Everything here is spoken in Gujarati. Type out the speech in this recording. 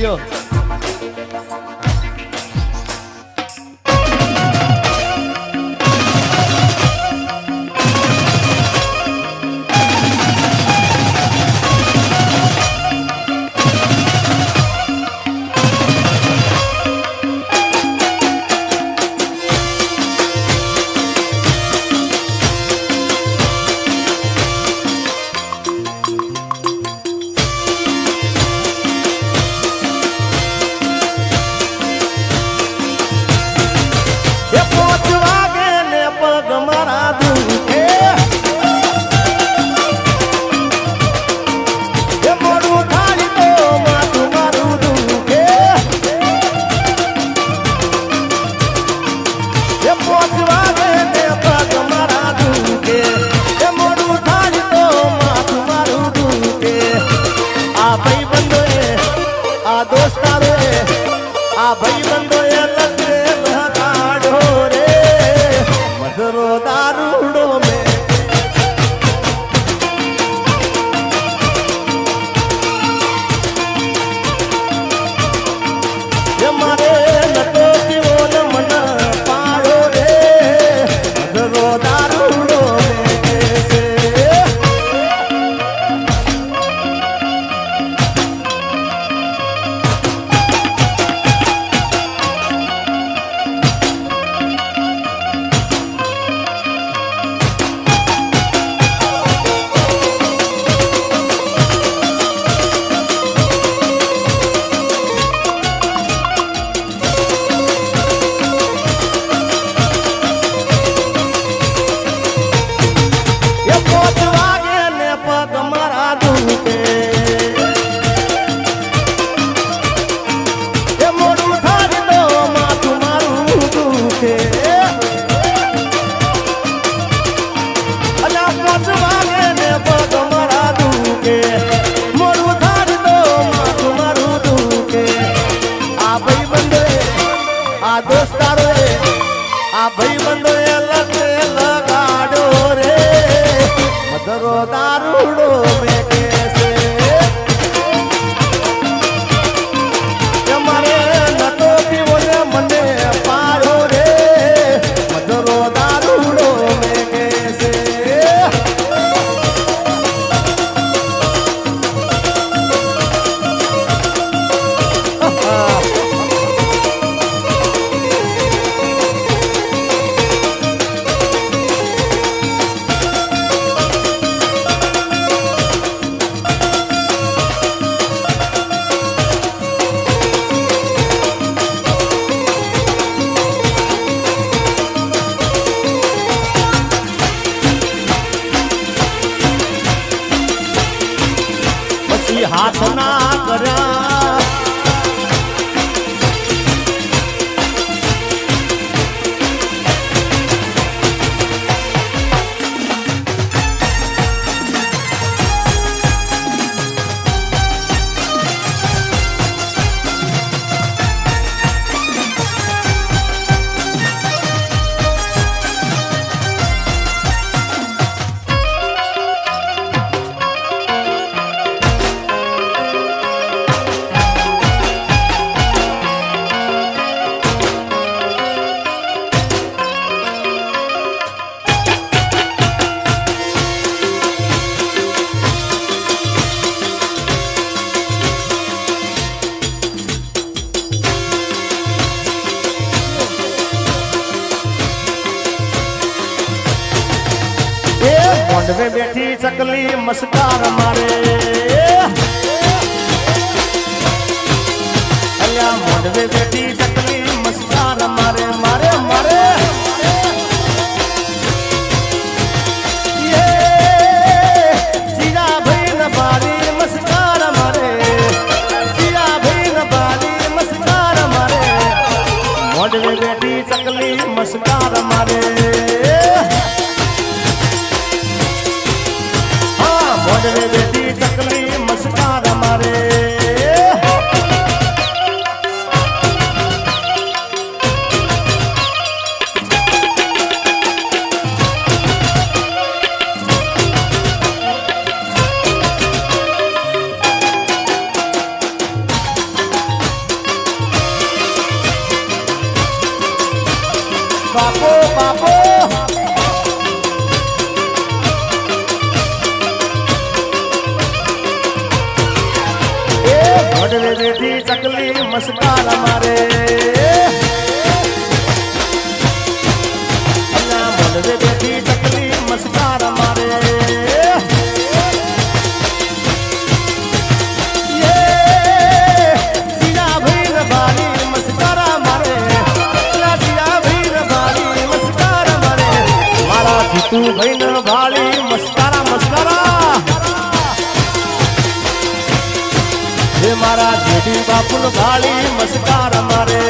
લ્યો હાથ ના કર્યા મોઢવે બેઠી ચકલી મસ્કાર મારે અલ્યા મોઢવે બેઠી ચકલી મસ્કાર મારે મારે મારે જીરા ભાઈ ન બારી મસ્કાર મારે જીરા ભાઈ ન બારી મસ્કાર મારે મોઢવે બેઠી ચકલી મસ્કાર મારે મોઢવે બેઠી ચકલી મસ્કાર મારે બાપો બાપો મોડવે બેઠી ચકલી મસ્કાર મારે મોડવે બેઠી ચકલી મસ્કાર મારે તું ભાઈ ન ભાળી મસ્કારા મસ્કારા હે મારા જેઠી બાપુલ ભાળી મસ્કાર મારે